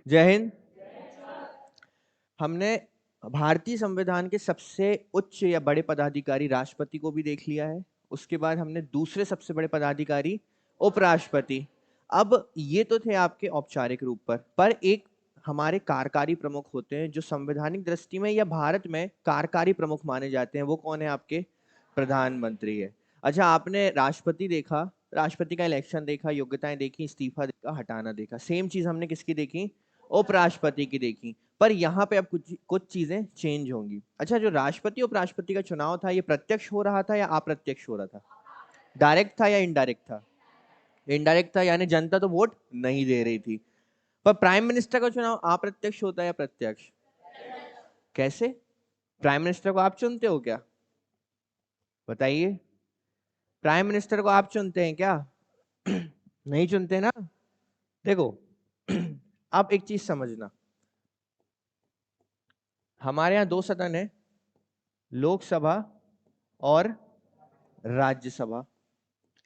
जय हिंद। हमने भारतीय संविधान के सबसे उच्च या बड़े पदाधिकारी राष्ट्रपति को भी देख लिया है। उसके बाद हमने दूसरे सबसे बड़े पदाधिकारी उपराष्ट्रपति। अब ये तो थे आपके औपचारिक रूप पर एक हमारे कार्यकारी प्रमुख होते हैं जो संवैधानिक दृष्टि में या भारत में कार्यकारी प्रमुख माने जाते हैं। वो कौन है? आपके प्रधानमंत्री है। अच्छा, आपने राष्ट्रपति देखा, राष्ट्रपति का इलेक्शन देखा, योग्यताएं देखी, इस्तीफा देखा, हटाना देखा। सेम चीज हमने किसकी देखी? उपराष्ट्रपति की देखी। पर यहाँ पे अब कुछ कुछ चीजें चेंज होंगी। अच्छा, जो राष्ट्रपति उपराष्ट्रपति का चुनाव था, ये प्रत्यक्ष हो रहा था या अप्रत्यक्ष हो रहा था? डायरेक्ट था या इनडायरेक्ट था? इनडायरेक्ट था, यानी जनता तो वोट नहीं दे रही थी। पर प्राइम मिनिस्टर का चुनाव अप्रत्यक्ष होता है या प्रत्यक्ष? कैसे? प्राइम मिनिस्टर को आप चुनते हो क्या? बताइए। प्राइम मिनिस्टर को आप चुनते हैं क्या? नहीं चुनते ना। देखो, आप एक चीज समझना, हमारे यहाँ दो सदन है, लोकसभा और राज्यसभा।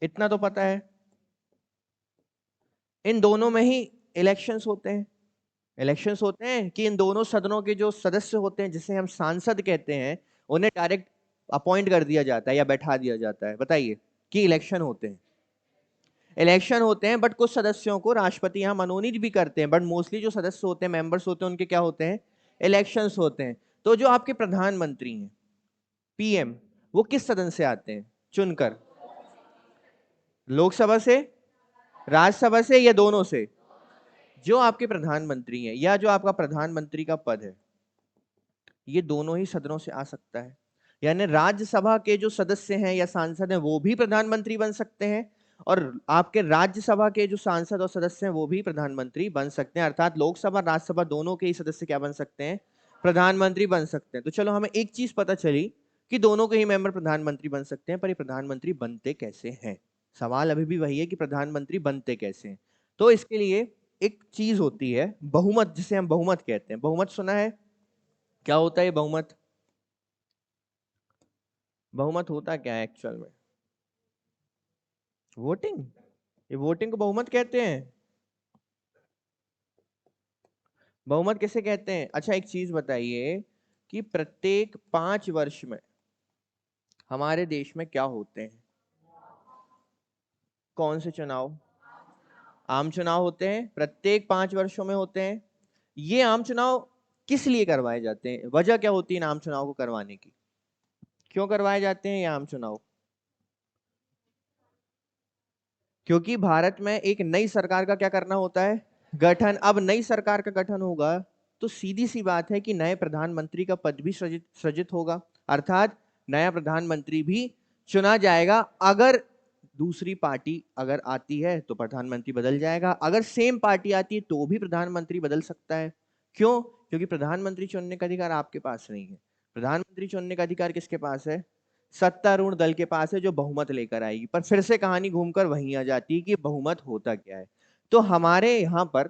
इतना तो पता है। इन दोनों में ही इलेक्शंस होते हैं। इलेक्शंस होते हैं कि इन दोनों सदनों के जो सदस्य होते हैं, जिसे हम सांसद कहते हैं, उन्हें डायरेक्ट अपॉइंट कर दिया जाता है या बैठा दिया जाता है। बताइए कि इलेक्शन होते हैं। इलेक्शन होते हैं, बट कुछ सदस्यों को राष्ट्रपति यहाँ मनोनीत भी करते हैं, बट मोस्टली जो सदस्य होते हैं, मेंबर्स होते हैं, उनके क्या होते हैं? इलेक्शंस होते हैं। तो जो आपके प्रधानमंत्री हैं, पीएम, वो किस सदन से आते हैं चुनकर? लोकसभा से, राज्यसभा से, या दोनों से? जो आपके प्रधानमंत्री हैं या जो आपका प्रधानमंत्री का पद है, ये दोनों ही सदनों से आ सकता है। यानी राज्यसभा के जो सदस्य हैं या सांसद हैं, वो भी प्रधानमंत्री बन सकते हैं, और आपके राज्यसभा के जो सांसद और सदस्य हैं, वो भी प्रधानमंत्री बन सकते हैं। अर्थात लोकसभा राज्यसभा दोनों के ही सदस्य क्या बन सकते हैं? प्रधानमंत्री बन सकते हैं। तो चलो, हमें एक चीज पता चली कि दोनों के ही मेंबर प्रधानमंत्री बन सकते हैं, पर ये प्रधानमंत्री बनते कैसे हैं? सवाल अभी भी वही है कि प्रधानमंत्री बनते कैसे हैं। तो इसके लिए एक चीज होती है बहुमत, जिसे हम बहुमत कहते हैं। बहुमत सुना है? क्या होता है बहुमत? बहुमत होता क्या है एक्चुअल में? वोटिंग। ये वोटिंग को बहुमत कहते हैं? बहुमत किसे कहते हैं? अच्छा, एक चीज बताइए कि प्रत्येक 5 वर्ष में हमारे देश में क्या होते हैं? कौन से चुनाव? आम चुनाव होते हैं, प्रत्येक 5 वर्षों में होते हैं। ये आम चुनाव किस लिए करवाए जाते हैं? वजह क्या होती है इन आम चुनाव को करवाने की? क्यों करवाए जाते हैं ये आम चुनाव? क्योंकि भारत में एक नई सरकार का क्या करना होता है? गठन। अब नई सरकार का गठन होगा तो सीधी सी बात है कि नए प्रधानमंत्री का पद भी सृजित सृजित होगा। अर्थात नया प्रधानमंत्री भी चुना जाएगा। अगर दूसरी पार्टी अगर आती है तो प्रधानमंत्री बदल जाएगा, अगर सेम पार्टी आती है तो भी प्रधानमंत्री बदल सकता है। क्यों? क्योंकि प्रधानमंत्री चुनने का अधिकार आपके पास नहीं है। प्रधानमंत्री चुनने का अधिकार किसके पास है? सत्तारूढ़ दल के पास है, जो बहुमत लेकर आएगी। पर फिर से कहानी घूमकर वहीं आ जाती है कि बहुमत होता क्या है। तो हमारे यहां पर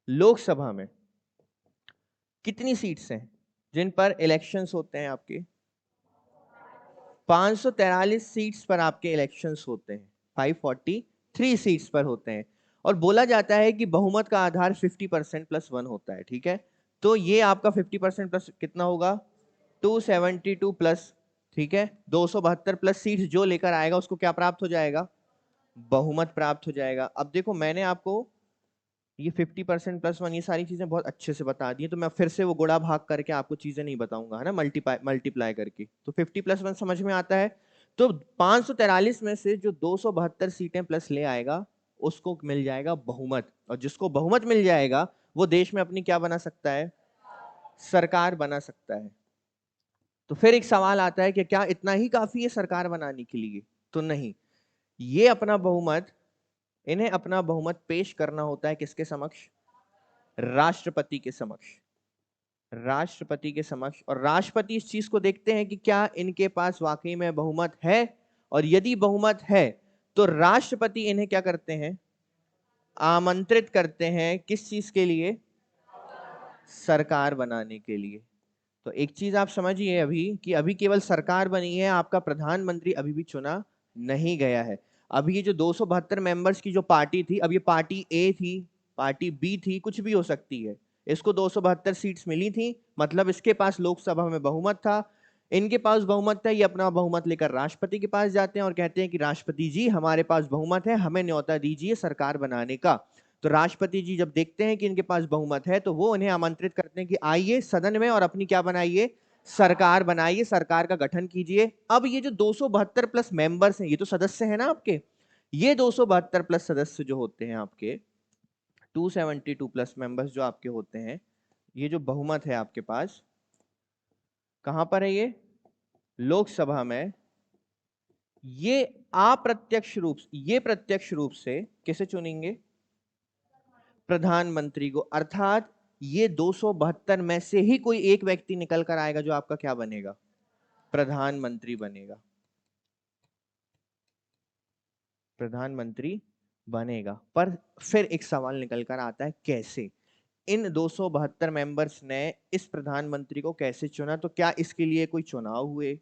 लोकसभा में कितनी सीट्स हैं जिन पर इलेक्शंस होते हैं? आपके 543 सीट्स पर आपके इलेक्शंस होते हैं। 543 सीट्स पर होते हैं। और बोला जाता है कि बहुमत का आधार 50% प्लस 1 होता है। ठीक है, तो ये आपका 50% प्लस कितना होगा? 272 प्लस, ठीक है, 272 प्लस सीट्स जो लेकर आएगा उसको क्या प्राप्त हो जाएगा? बहुमत प्राप्त हो जाएगा। अब देखो, मैंने आपको ये 50% प्लस 1 ये सारी चीजें बहुत अच्छे से बता दी है, तो मैं फिर से वो गुणा भाग करके आपको चीजें नहीं बताऊंगा, है ना, मल्टीप्लाई करके। तो 50+1 समझ में आता है। तो 543 में से जो 272 सीटें प्लस ले आएगा उसको मिल जाएगा बहुमत, और जिसको बहुमत मिल जाएगा वो देश में अपनी क्या बना सकता है? सरकार बना सकता है। तो फिर एक सवाल आता है कि क्या इतना ही काफी है सरकार बनाने के लिए? तो नहीं, ये अपना बहुमत, इन्हें अपना बहुमत पेश करना होता है किसके समक्ष? राष्ट्रपति के समक्ष। राष्ट्रपति के समक्ष। और राष्ट्रपति इस चीज को देखते हैं कि क्या इनके पास वाकई में बहुमत है, और यदि बहुमत है तो राष्ट्रपति इन्हें क्या करते हैं? आमंत्रित करते हैं किस चीज के लिए? सरकार बनाने के लिए। तो एक चीज आप समझिए अभी कि अभी केवल सरकार बनी है, आपका प्रधानमंत्री अभी भी चुना नहीं गया है। अभी ये जो 272 मेंबर्स की जो पार्टी थी, अब ये पार्टी ए थी, पार्टी बी थी, कुछ भी हो सकती है। इसको 272 सीट्स मिली थी, मतलब इसके पास लोकसभा में बहुमत था, इनके पास बहुमत था। ये अपना बहुमत लेकर राष्ट्रपति के पास जाते हैं और कहते हैं कि राष्ट्रपति जी, हमारे पास बहुमत है, हमें न्योता दीजिए सरकार बनाने का। तो राष्ट्रपति जी जब देखते हैं कि इनके पास बहुमत है, तो वो उन्हें आमंत्रित करते हैं कि आइए सदन में और अपनी क्या बनाइए, सरकार बनाइए, सरकार का गठन कीजिए। अब ये जो 272 प्लस मेंबर्स हैं, ये तो सदस्य हैं ना आपके, ये 272 प्लस सदस्य जो होते हैं आपके, 272 प्लस मेंबर्स जो आपके होते हैं, ये जो बहुमत है आपके पास, कहां पर है ये, लोकसभा में। ये प्रत्यक्ष रूप से किसे चुनेंगे, प्रधानमंत्री को। अर्थात ये 272 में से ही कोई एक व्यक्ति निकल कर आएगा जो आपका क्या बनेगा, प्रधानमंत्री बनेगा, प्रधानमंत्री बनेगा। पर फिर एक सवाल निकल कर आता है, कैसे इन 272 मेंबर्स ने इस प्रधानमंत्री को कैसे चुना? तो क्या इसके लिए कोई चुनाव हुए,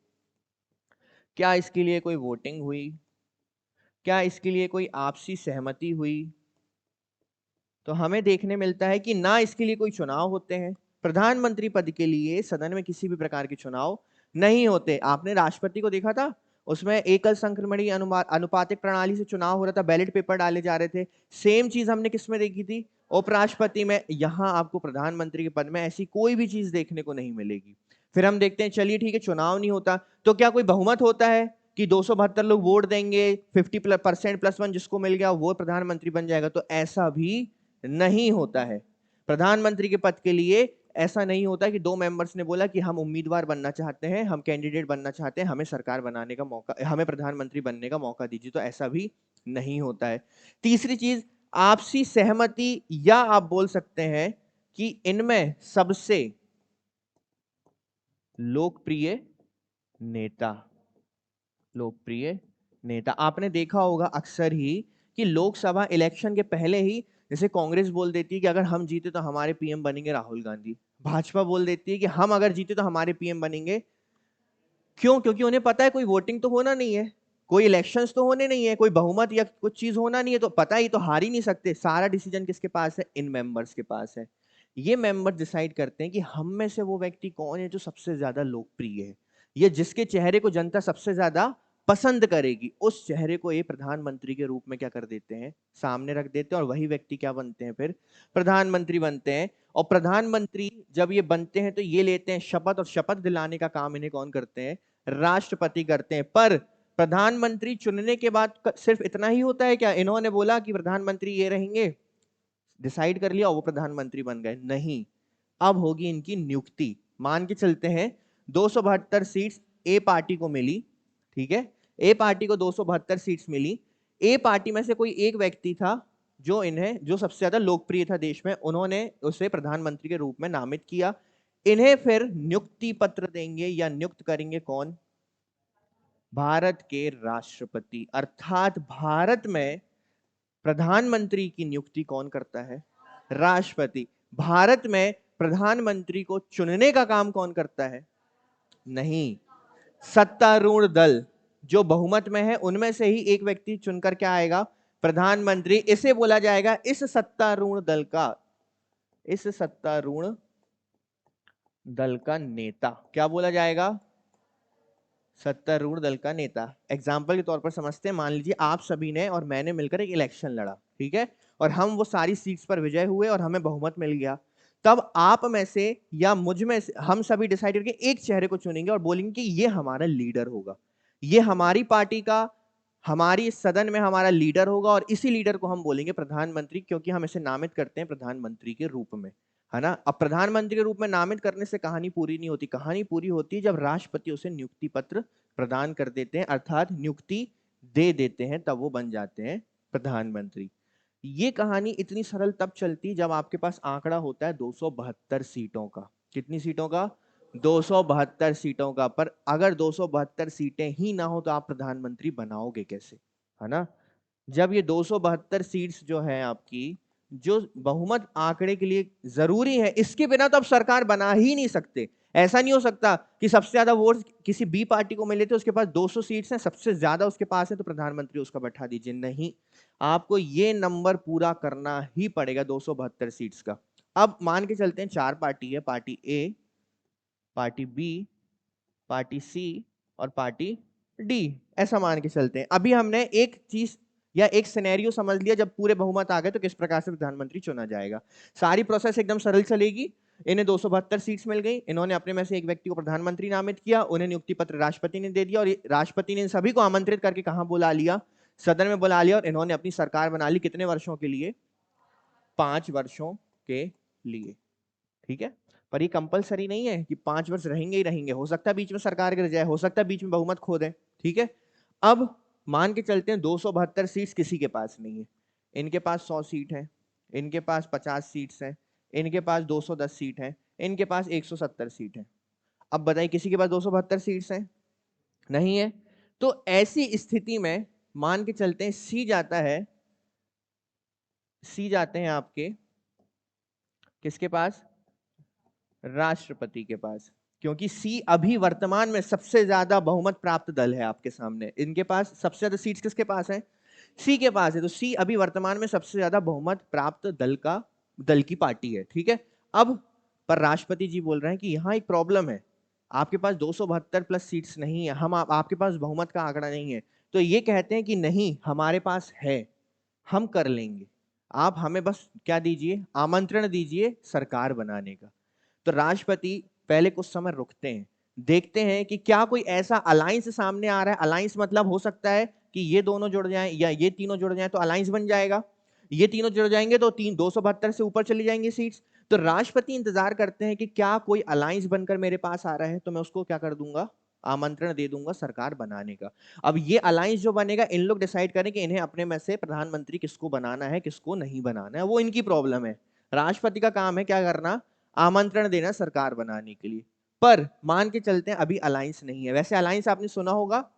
क्या इसके लिए कोई वोटिंग हुई, क्या इसके लिए कोई आपसी सहमति हुई? तो हमें देखने मिलता है कि ना इसके लिए कोई चुनाव होते हैं, प्रधानमंत्री पद के लिए सदन में किसी भी प्रकार के चुनाव नहीं होते। आपने राष्ट्रपति को देखा था, उसमें एकल संक्रमणीय अनुपातिक प्रणाली से चुनाव हो रहा था, बैलेट पेपर डाले जा रहे थे। सेम चीज हमने किसमें देखी थी, उपराष्ट्रपति में। यहां आपको प्रधानमंत्री के पद में ऐसी कोई भी चीज देखने को नहीं मिलेगी। फिर हम देखते हैं, चलिए ठीक है, चुनाव नहीं होता, तो क्या कोई बहुमत होता है कि 272 लोग वोट देंगे, 50% +1 जिसको मिल गया वो प्रधानमंत्री बन जाएगा? तो ऐसा भी नहीं होता है। प्रधानमंत्री के पद के लिए ऐसा नहीं होता कि दो मेंबर्स ने बोला कि हम उम्मीदवार बनना चाहते हैं, हम कैंडिडेट बनना चाहते हैं, हमें सरकार बनाने का मौका, हमें प्रधानमंत्री बनने का मौका दीजिए। तो ऐसा भी नहीं होता है। तीसरी चीज, आपसी सहमति, या आप बोल सकते हैं कि इनमें सबसे लोकप्रिय नेता, लोकप्रिय नेता। आपने देखा होगा अक्सर ही कि लोकसभा इलेक्शन के पहले ही जैसे कांग्रेस बोल देती है कि अगर हम जीते तो हमारे पीएम बनेंगे राहुल गांधी, भाजपा बोल देती है कि हम अगर जीते तो हमारे पीएम बनेंगे। क्यों? क्योंकि उन्हें पता है कोई वोटिंग तो होना नहीं है, कोई इलेक्शंस तो होने नहीं है, कोई बहुमत या कुछ चीज होना नहीं है, तो पता ही तो हार ही नहीं सकते। सारा डिसीजन किसके पास है, इन मेंबर्स के पास है। ये मेंबर डिसाइड करते हैं कि हम में से वो व्यक्ति कौन है जो सबसे ज्यादा लोकप्रिय है, या जिसके चेहरे को जनता सबसे ज्यादा पसंद करेगी, उस चेहरे को ये प्रधानमंत्री के रूप में क्या कर देते हैं, सामने रख देते हैं, और वही व्यक्ति क्या बनते हैं, फिर प्रधानमंत्री बनते हैं। और प्रधानमंत्री जब ये बनते हैं तो ये लेते हैं शपथ, और शपथ दिलाने का काम इन्हें कौन करते हैं, राष्ट्रपति करते हैं। पर प्रधानमंत्री चुनने के बाद सिर्फ इतना ही होता है क्या, इन्होंने बोला कि प्रधानमंत्री ये रहेंगे, डिसाइड कर लिया और वो प्रधानमंत्री बन गए? नहीं, अब होगी इनकी नियुक्ति। मान के चलते हैं 272 सीट्स ए पार्टी को मिली, ठीक है, ए पार्टी को 272 सीट्स मिली। ए पार्टी में से कोई एक व्यक्ति था जो सबसे ज्यादा लोकप्रिय था देश में, उन्होंने उसे प्रधानमंत्री के रूप में नामित किया। इन्हें फिर नियुक्ति पत्र देंगे या नियुक्त करेंगे कौन, भारत के राष्ट्रपति। अर्थात भारत में प्रधानमंत्री की नियुक्ति कौन करता है, राष्ट्रपति। भारत में प्रधानमंत्री को चुनने का काम कौन करता है, नहीं, सत्तारूढ़ दल जो बहुमत में है उनमें से ही एक व्यक्ति चुनकर क्या आएगा, प्रधानमंत्री। इसे बोला जाएगा इस सत्तारूढ़ दल का नेता। क्या बोला जाएगा, सत्तारूढ़ दल का नेता। एग्जाम्पल के तौर पर समझते हैं, मान लीजिए आप सभी ने और मैंने मिलकर एक इलेक्शन लड़ा, ठीक है, और हम वो सारी सीट्स पर विजय हुए और हमें बहुमत मिल गया। तब आप में से या मुझ में से हम सभी डिसाइड करके एक चेहरे को चुनेंगे और बोलेंगे कि ये हमारा लीडर होगा, ये हमारी पार्टी का, हमारी सदन में हमारा लीडर होगा, और इसी लीडर को हम बोलेंगे प्रधानमंत्री, क्योंकि हम इसे नामित करते हैं प्रधानमंत्री के रूप में, है ना। अब प्रधानमंत्री के रूप में नामित करने से कहानी पूरी नहीं होती, कहानी पूरी होती है जब राष्ट्रपति उसे नियुक्ति पत्र प्रदान कर देते हैं, अर्थात नियुक्ति दे देते हैं, तब वो बन जाते हैं प्रधानमंत्री। ये कहानी इतनी सरल तब चलती जब आपके पास आंकड़ा होता है 272 सीटों का। कितनी सीटों का, 272 सीटों का। पर अगर 272 सीटें ही ना हो तो आप प्रधानमंत्री बनाओगे कैसे, है ना। जब ये 272 सीट्स जो है आपकी, जो बहुमत आंकड़े के लिए जरूरी है, इसके बिना तो आप सरकार बना ही नहीं सकते। ऐसा नहीं हो सकता कि सबसे ज्यादा वोट किसी बी पार्टी को मिले थे, उसके पास 200 सीट्स हैं, सबसे ज्यादा उसके पास है तो प्रधानमंत्री उसका बैठा दीजिए। नहीं, आपको ये नंबर पूरा करना ही पड़ेगा 272 सीट्स का। अब मान के चलते हैं 4 पार्टी है, पार्टी ए, पार्टी बी, पार्टी सी और पार्टी डी, ऐसा मान के चलते हैं। अभी हमने एक चीज या एक सिनेरियो समझ लिया, जब पूरे बहुमत आ गए तो किस प्रकार से प्रधानमंत्री चुना जाएगा। सारी प्रोसेस एकदम सरल चलेगी। इन्हें 272 सीट्स मिल गई, इन्होंने अपने में से एक व्यक्ति को प्रधानमंत्री नामित किया, उन्हें नियुक्ति पत्र राष्ट्रपति ने दे दिया और राष्ट्रपति ने इन सभी को आमंत्रित करके कहां बुला लिया, सदन में बुला लिया, और इन्होंने अपनी सरकार बना ली। कितने वर्षों के लिए? 5 वर्षों के लिए। ठीक है, पर ये कंपलसरी नहीं है कि 5 वर्ष रहेंगे ही रहेंगे, हो सकता है बीच में सरकार गिर जाए, हो सकता है बीच में बहुमत खो दें। ठीक है, अब मान के चलते हैं 272 सीट्स किसी के पास नहीं है, इनके पास 100 सीट है, इनके पास 50 सीट्स हैं, इनके पास 210 सीट है, इनके पास 170 सीट है। अब बताइए किसी के पास 272 सीट्स हैं? नहीं है। तो ऐसी स्थिति में मान के चलते हैं सी जाता है, सी जाते हैं आपके किसके पास? राष्ट्रपति के पास, क्योंकि सी अभी वर्तमान में सबसे ज्यादा बहुमत प्राप्त दल है आपके सामने। इनके पास सबसे ज्यादा सीट्स किसके पास है? सी के पास है। तो सी अभी वर्तमान में सबसे ज्यादा बहुमत प्राप्त दल की पार्टी है। ठीक है, अब पर राष्ट्रपति जी बोल रहे हैं कि यहां एक प्रॉब्लम है, आपके पास 272 प्लस सीट्स नहीं है, हम आपके पास बहुमत का आंकड़ा नहीं है। तो ये कहते हैं कि नहीं, हमारे पास है, हम कर लेंगे, आप हमें बस क्या दीजिए, आमंत्रण दीजिए सरकार बनाने का। तो राष्ट्रपति पहले कुछ समय रुकते हैं, देखते हैं कि क्या कोई ऐसा अलायंस सामने आ रहा है। अलायंस मतलब हो सकता है कि ये दोनों जुड़ जाएं या ये तीनों जुड़ जाएं तो अलायंस बन जाएगा, ये तीनों जुड़ जाएंगे तो 272 से ऊपर चली जाएंगी सीट्स। तो राष्ट्रपति इंतजार करते हैं कि क्या कोई अलायंस बनकर मेरे पास आ रहा है तो मैं उसको क्या कर दूंगा, आमंत्रण दे दूंगा सरकार बनाने का। अब ये अलायंस जो बनेगा, इन लोग डिसाइड करें कि इन्हें अपने में से प्रधानमंत्री किसको बनाना है किसको नहीं बनाना है, वो इनकी प्रॉब्लम है। राष्ट्रपति का काम है क्या करना, आमंत्रण देना सरकार बनाने के लिए। पर मान के चलते हैं अभी अलायंस नहीं है। वैसे अलायंस आपने सुना होगा,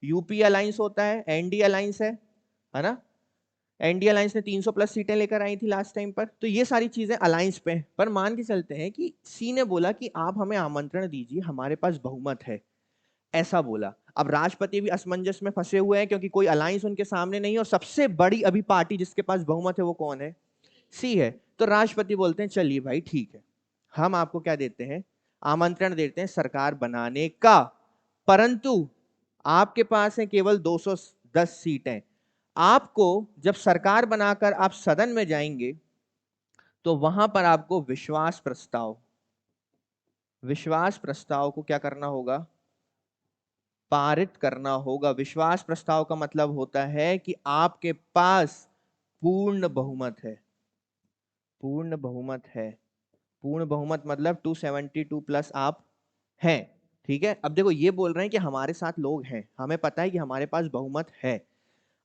यूपी अलायंस होता है, एनडी अलायंस है ना? एनडी अलायंस ने 300 प्लस सीटें लेकर आई थी लास्ट टाइम पर। तो ये सारी चीजें अलायंस पे। पर मान के चलते हैं कि सी ने बोला कि आप हमें आमंत्रण दीजिए, हमारे पास बहुमत है, ऐसा बोला। अब राष्ट्रपति भी असमंजस में फंसे हुए हैं, क्योंकि कोई अलायंस उनके सामने नहीं है, और सबसे बड़ी अभी पार्टी जिसके पास बहुमत है वो कौन है? सी है। तो राष्ट्रपति बोलते हैं चलिए भाई ठीक है, हम आपको क्या देते हैं, आमंत्रण देते हैं सरकार बनाने का, परंतु आपके पास है केवल 210 सीटें। आपको जब सरकार बनाकर आप सदन में जाएंगे तो वहां पर आपको विश्वास प्रस्ताव को क्या करना होगा, पारित करना होगा। विश्वास प्रस्ताव का मतलब होता है कि आपके पास पूर्ण बहुमत है। पूर्ण बहुमत है, पूर्ण बहुमत मतलब 272 प्लस आप हैं। ठीक है, अब देखो ये बोल रहे हैं कि हमारे साथ लोग हैं, हमें पता है कि हमारे पास बहुमत है।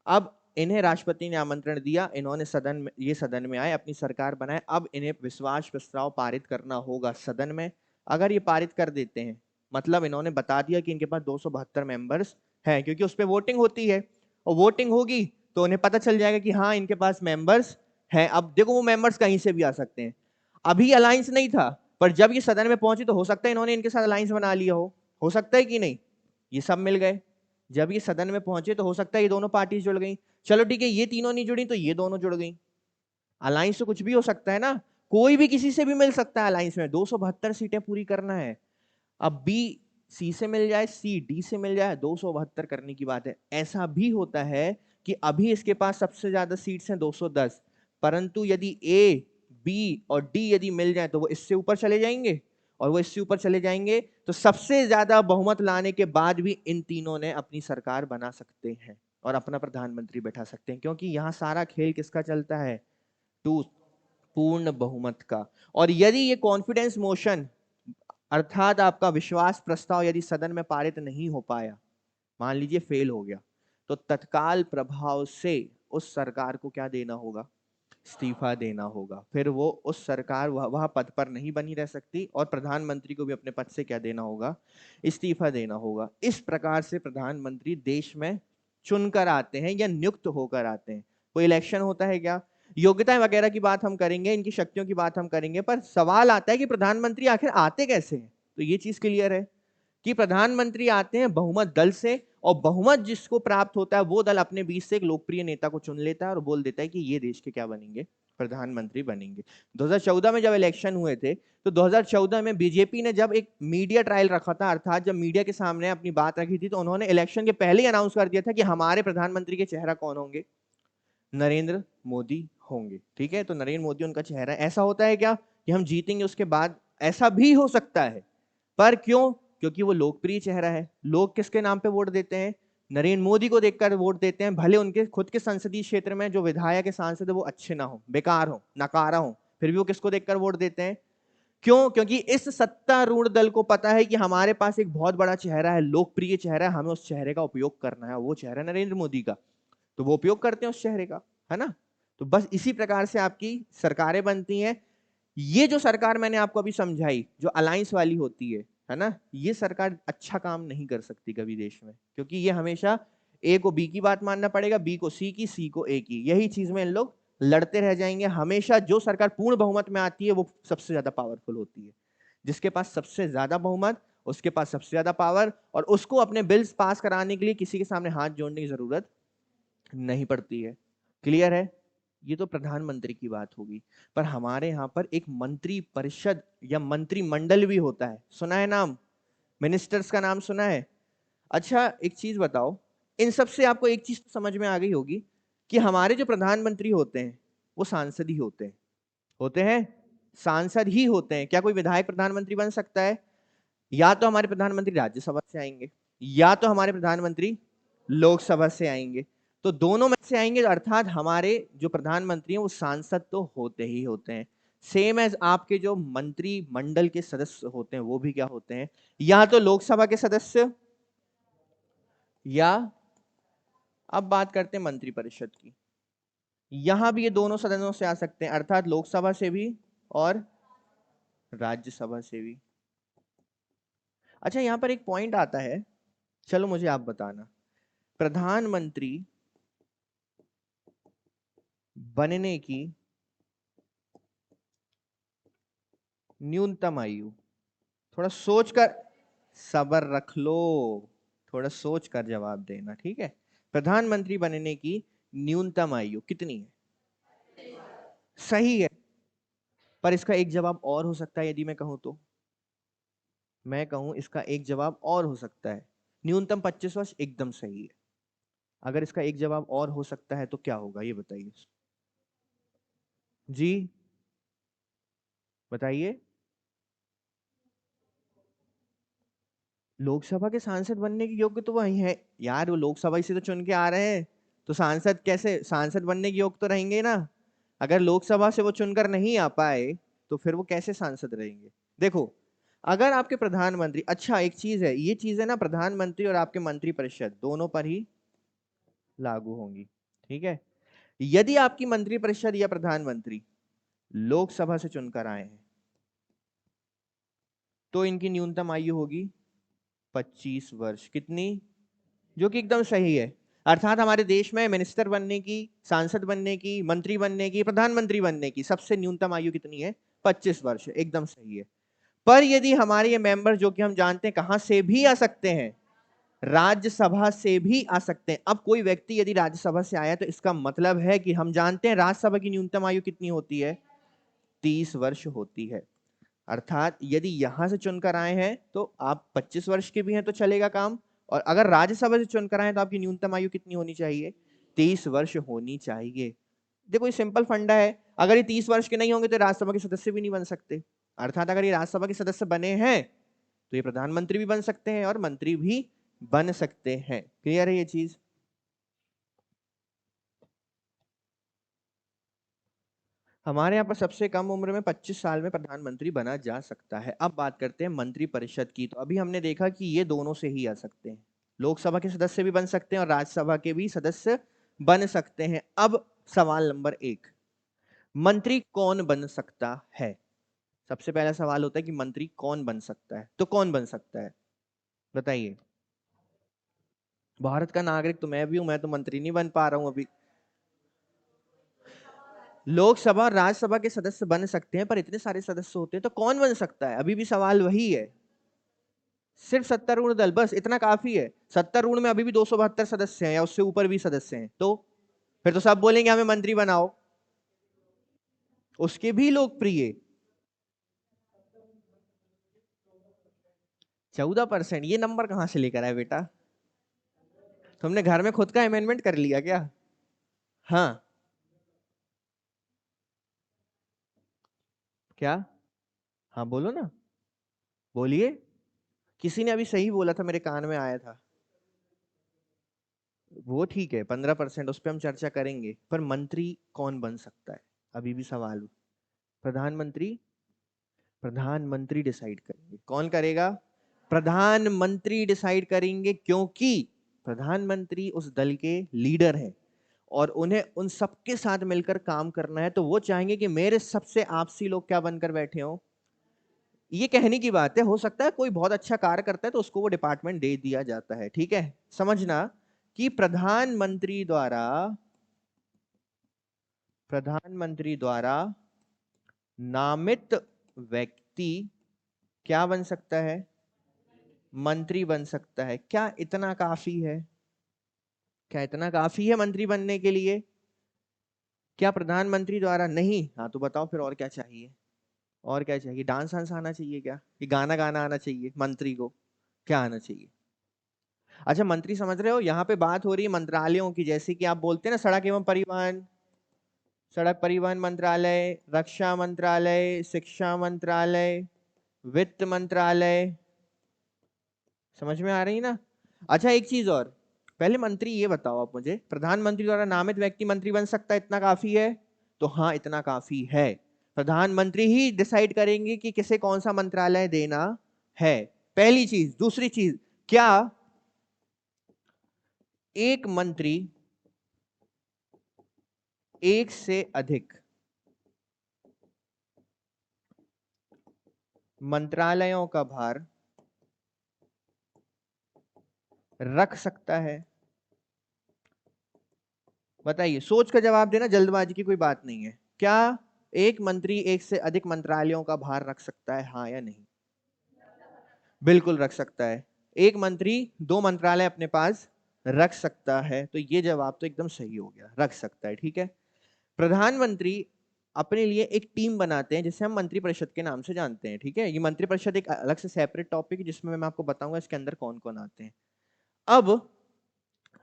अब इन्हें राष्ट्रपति ने आमंत्रण दिया, इन्होंने सदन में आए, अपनी सरकार बनाए। अब इन्हें विश्वास प्रस्ताव पारित करना होगा सदन में। अगर ये पारित कर देते हैं, मतलब इन्होंने बता दिया कि इनके पास 272 मेंबर्स हैं, क्योंकि उस पर वोटिंग होती है, और वोटिंग होगी तो उन्हें पता चल जाएगा कि हाँ इनके पास मेंबर्स हैं। अब देखो वो मेंबर्स कहीं से भी आ सकते हैं, अभी अलायंस नहीं था, पर जब ये सदन में पहुंचे तो हो सकता है इन्होंने इनके साथ अलायंस बना लिया हो सकता है कि नहीं, ये सब मिल गए। जब ये सदन में पहुंचे तो हो सकता है ये दोनों पार्टीज जुड़ गई। चलो ठीक है, ये तीनों नहीं जुड़ी तो ये दोनों जुड़ गई। अलायंस तो कुछ भी हो सकता है ना, कोई भी किसी से भी मिल सकता है अलायंस में। 272 सीटें पूरी करना है। अब बी सी से मिल जाए, सी डी से मिल जाए, 272 करने की बात है। ऐसा भी होता है कि अभी इसके पास सबसे ज्यादा सीट्स हैं 210, परंतु यदि ए बी और डी यदि मिल जाए तो वो इससे ऊपर चले जाएंगे, और वो इससे ऊपर चले जाएंगे तो सबसे ज्यादा बहुमत लाने के बाद भी इन तीनों ने अपनी सरकार बना सकते हैं और अपना प्रधानमंत्री बैठा सकते हैं, क्योंकि यहां सारा खेल किसका चलता है, टू पूर्ण बहुमत का। और यदि ये कॉन्फिडेंस मोशन अर्थात आपका विश्वास प्रस्ताव यदि सदन में पारित नहीं हो पाया, मान लीजिए फेल हो गया, तो तत्काल प्रभाव से उस सरकार को क्या देना होगा, इस्तीफा देना होगा। फिर वो उस सरकार वह पद पर नहीं बनी रह सकती, और प्रधानमंत्री को भी अपने पद से क्या देना होगा, इस्तीफा देना होगा। इस प्रकार से प्रधानमंत्री देश में चुनकर आते हैं या नियुक्त होकर आते हैं। कोई इलेक्शन होता है क्या, योग्यता वगैरह की बात हम करेंगे, इनकी शक्तियों की बात हम करेंगे, पर सवाल आता है कि प्रधानमंत्री आखिर आते कैसे हैं। तो ये चीज क्लियर है कि प्रधानमंत्री आते हैं बहुमत दल से, और बहुमत जिसको प्राप्त होता है वो दल अपने बीच से एक लोकप्रिय नेता को चुन लेता है और बोल देता है कि ये देश के क्या बनेंगे, प्रधानमंत्री बनेंगे। 2014 में जब इलेक्शन हुए थे तो 2014 में बीजेपी ने जब एक मीडिया ट्रायल रखा था, अर्थात जब मीडिया के सामने अपनी बात रखी थी, तो उन्होंने इलेक्शन के पहले ही अनाउंस कर दिया था कि हमारे प्रधानमंत्री के चेहरा कौन होंगे, नरेंद्र मोदी होंगे। ठीक है, तो नरेंद्र मोदी उनका चेहरा है। ऐसा होता है क्या कि हम जीतेंगे उसके बाद? ऐसा भी हो सकता है, पर क्यों? क्योंकि वो लोकप्रिय चेहरा है। लोग किसके नाम पे वोट देते हैं? नरेंद्र मोदी को देखकर वोट देते हैं, भले उनके खुद के संसदीय क्षेत्र में जो विधायक है, सांसद है, वो अच्छे ना हो, बेकार हो, नकारा हो, फिर भी वो किसको देखकर वोट देते हैं? क्यों? क्योंकि इस सत्तारूढ़ दल को पता है कि हमारे पास एक बहुत बड़ा चेहरा है, लोकप्रिय चेहरा है, हमें उस चेहरे का उपयोग करना है, वो चेहरा नरेंद्र मोदी का, तो वो उपयोग करते हैं उस चेहरे का, है ना। तो बस इसी प्रकार से आपकी सरकारें बनती हैं। ये जो सरकार मैंने आपको अभी समझाई, जो अलायंस वाली होती है ना, ये सरकार अच्छा काम नहीं कर सकती कभी देश में, क्योंकि ये हमेशा ए को बी की बात मानना पड़ेगा, बी को सी की, सी को ए की, यही चीज में इन लोग लड़ते रह जाएंगे। हमेशा जो सरकार पूर्ण बहुमत में आती है वो सबसे ज्यादा पावरफुल होती है। जिसके पास सबसे ज्यादा बहुमत, उसके पास सबसे ज्यादा पावर, और उसको अपने बिल्स पास कराने के लिए किसी के सामने हाथ जोड़ने की जरूरत नहीं पड़ती है। क्लियर है? ये तो प्रधानमंत्री की बात होगी, पर हमारे यहाँ पर एक मंत्री परिषद या मंत्रिमंडल भी होता है, सुना है नाम? मिनिस्टर्स का नाम सुना है? अच्छा एक चीज बताओ, इन सब से आपको एक चीज तो समझ में आ गई होगी कि हमारे जो प्रधानमंत्री होते हैं वो सांसद ही होते हैं। होते हैं, सांसद ही होते हैं। क्या कोई विधायक प्रधानमंत्री बन सकता है? या तो हमारे प्रधानमंत्री राज्यसभा से आएंगे, या तो हमारे प्रधानमंत्री लोकसभा से आएंगे। तो दोनों में से आएंगे, अर्थात हमारे जो प्रधानमंत्री हैं वो सांसद तो होते ही होते हैं। सेम एज आपके जो मंत्री मंडल के सदस्य होते हैं वो भी क्या होते हैं? या तो लोकसभा के सदस्य, या अब बात करते हैं मंत्रिपरिषद की, यहां भी ये दोनों सदनों से आ सकते हैं, अर्थात लोकसभा से भी और राज्यसभा से भी। अच्छा यहां पर एक पॉइंट आता है, चलो मुझे आप बताना, प्रधानमंत्री बनने की न्यूनतम आयु, थोड़ा सोच कर, सब्र रख लो, थोड़ा सोच कर जवाब देना, ठीक है। प्रधानमंत्री बनने की न्यूनतम आयु कितनी है? सही है, पर इसका एक जवाब और हो सकता है। यदि मैं कहूं तो, मैं कहूं इसका एक जवाब और हो सकता है। न्यूनतम 25 वर्ष एकदम सही है। अगर इसका एक जवाब और हो सकता है तो क्या होगा ये बताइए जी, बताइए। लोकसभा के सांसद बनने के योग्य तो वही है यार, वो लोकसभा से तो चुन के आ रहे हैं, तो सांसद कैसे, सांसद बनने के योग्य तो रहेंगे ना। अगर लोकसभा से वो चुनकर नहीं आ पाए तो फिर वो कैसे सांसद रहेंगे? देखो, अगर आपके प्रधानमंत्री, अच्छा एक चीज है, ये चीज है ना, प्रधानमंत्री और आपके मंत्रिपरिषद दोनों पर ही लागू होंगी, ठीक है। यदि आपकी मंत्रिपरिषद या प्रधानमंत्री लोकसभा से चुनकर आए हैं तो इनकी न्यूनतम आयु होगी 25 वर्ष। कितनी? जो कि एकदम सही है। अर्थात हमारे देश में मिनिस्टर बनने की, सांसद बनने की, मंत्री बनने की, प्रधानमंत्री बनने की सबसे न्यूनतम आयु कितनी है? 25 वर्ष है, एकदम सही है। पर यदि हमारे ये मेंबर, जो कि हम जानते हैं कहां से भी आ सकते हैं, राज्यसभा से भी आ सकते हैं। अब कोई व्यक्ति यदि राज्यसभा से आया तो इसका मतलब है कि हम जानते हैं राज्यसभा की न्यूनतम आयु कितनी होती है? 30 वर्ष होती है। अर्थात यदि यहां से चुनकर आए हैं तो आप 25 वर्ष के भी हैं तो चलेगा काम, और अगर राज्यसभा से चुनकर आए तो आपकी न्यूनतम आयु कितनी होनी चाहिए? 30 वर्ष होनी चाहिए। देखो ये सिंपल फंडा है, अगर ये 30 वर्ष के नहीं होंगे तो राज्यसभा के सदस्य भी नहीं बन सकते। अर्थात अगर ये राज्यसभा के सदस्य बने हैं तो ये प्रधानमंत्री भी बन सकते हैं और मंत्री भी बन सकते हैं। क्लियर है ये चीज? हमारे यहाँ पर सबसे कम उम्र में 25 साल में प्रधानमंत्री बना जा सकता है। अब बात करते हैं मंत्री परिषद की। तो अभी हमने देखा कि ये दोनों से ही आ सकते हैं, लोकसभा के सदस्य भी बन सकते हैं और राज्यसभा के भी सदस्य बन सकते हैं। अब सवाल नंबर 1, मंत्री कौन बन सकता है? सबसे पहला सवाल होता है कि मंत्री कौन बन सकता है, तो कौन बन सकता है बताइए। भारत का नागरिक तो मैं भी हूं, मैं तो मंत्री नहीं बन पा रहा हूं अभी। लोकसभा और राज्यसभा के सदस्य बन सकते हैं, पर इतने सारे सदस्य होते हैं तो कौन बन सकता है? अभी भी सवाल वही है। सिर्फ सत्तारूढ़ दल, बस इतना काफी है। सत्तारूढ़ में अभी भी 272 सदस्य हैं या उससे ऊपर भी सदस्य हैं, तो फिर तो सब बोलेंगे हमें मंत्री बनाओ। उसके भी लोकप्रिय 14%, ये नंबर कहां से लेकर आए बेटा? तुमने घर में खुद का अमेंडमेंट कर लिया क्या? हाँ, क्या? हाँ बोलो ना, बोलिए। किसी ने अभी सही बोला था, मेरे कान में आया था। वो ठीक है, 15%, उस पर हम चर्चा करेंगे, पर मंत्री कौन बन सकता है अभी भी सवाल। प्रधानमंत्री, प्रधानमंत्री डिसाइड करेंगे। कौन करेगा? प्रधानमंत्री डिसाइड करेंगे, क्योंकि प्रधानमंत्री उस दल के लीडर हैं और उन्हें उन सबके साथ मिलकर काम करना है। तो वो चाहेंगे कि मेरे सबसे आपसी लोग क्या बनकर बैठे हों। ये कहने की बात है, हो सकता है कोई बहुत अच्छा कार्य करता है तो उसको वो डिपार्टमेंट दे दिया जाता है, ठीक है। समझना कि प्रधानमंत्री द्वारा नामित व्यक्ति क्या बन सकता है? मंत्री बन सकता है। क्या इतना काफी है? क्या इतना काफी है मंत्री बनने के लिए? क्या प्रधानमंत्री द्वारा नहीं? हाँ तो बताओ फिर और क्या चाहिए? और क्या चाहिए? डांस वांस आना चाहिए क्या, कि गाना गाना आना चाहिए मंत्री को? क्या आना चाहिए? अच्छा, मंत्री समझ रहे हो, यहाँ पे बात हो रही है मंत्रालयों की, जैसे कि आप बोलते हैं ना सड़क एवं परिवहन, सड़क परिवहन मंत्रालय, रक्षा मंत्रालय, शिक्षा मंत्रालय, वित्त मंत्रालय। समझ में आ रही ना? अच्छा एक चीज और, पहले मंत्री ये बताओ आप मुझे, प्रधानमंत्री द्वारा नामित व्यक्ति मंत्री बन सकता है, इतना काफी है? तो हाँ इतना काफी है। प्रधानमंत्री ही डिसाइड करेंगे कि किसे कौन सा मंत्रालय देना है, पहली चीज। दूसरी चीज, क्या एक मंत्री एक से अधिक मंत्रालयों का भार रख सकता है? बताइए, सोच कर जवाब देना, जल्दबाजी की कोई बात नहीं है। क्या एक मंत्री एक से अधिक मंत्रालयों का भार रख सकता है, हाँ या नहीं? बिल्कुल रख सकता है। एक मंत्री दो मंत्रालय अपने पास रख सकता है, तो ये जवाब तो एकदम सही हो गया, रख सकता है, ठीक है। प्रधानमंत्री अपने लिए एक टीम बनाते हैं जिसे हम मंत्रिपरिषद के नाम से जानते हैं, ठीक है। ये मंत्रिपरिषद एक अलग से सेपरेट टॉपिक है जिसमें मैं आपको बताऊंगा इसके अंदर कौन कौन आते हैं। अब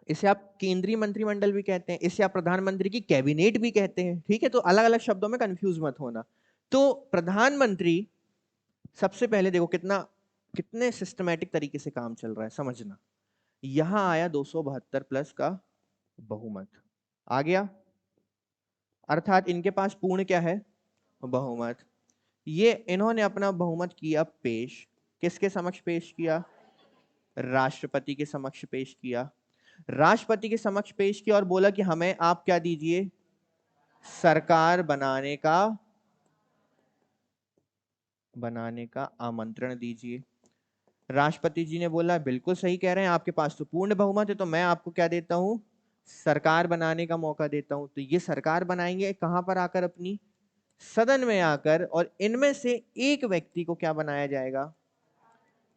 इसे आप केंद्रीय मंत्रिमंडल भी कहते हैं, इसे आप प्रधानमंत्री की कैबिनेट भी कहते हैं, ठीक है। तो अलग अलग शब्दों में कंफ्यूज मत होना। तो प्रधानमंत्री, सबसे पहले देखो कितना, कितने सिस्टमैटिक तरीके से काम चल रहा है, समझना। यहां आया 272 प्लस का बहुमत आ गया, अर्थात इनके पास पूर्ण क्या है? बहुमत। ये इन्होंने अपना बहुमत किया पेश, किसके समक्ष पेश किया? राष्ट्रपति के समक्ष पेश किया। राष्ट्रपति के समक्ष पेश किया और बोला कि हमें आप क्या दीजिए? सरकार बनाने का आमंत्रण दीजिए। राष्ट्रपति जी ने बोला बिल्कुल सही कह रहे हैं, आपके पास तो पूर्ण बहुमत है, तो मैं आपको क्या देता हूं? सरकार बनाने का मौका देता हूं। तो ये सरकार बनाएंगे कहां पर आकर? अपनी सदन में आकर, और इनमें से एक व्यक्ति को क्या बनाया जाएगा?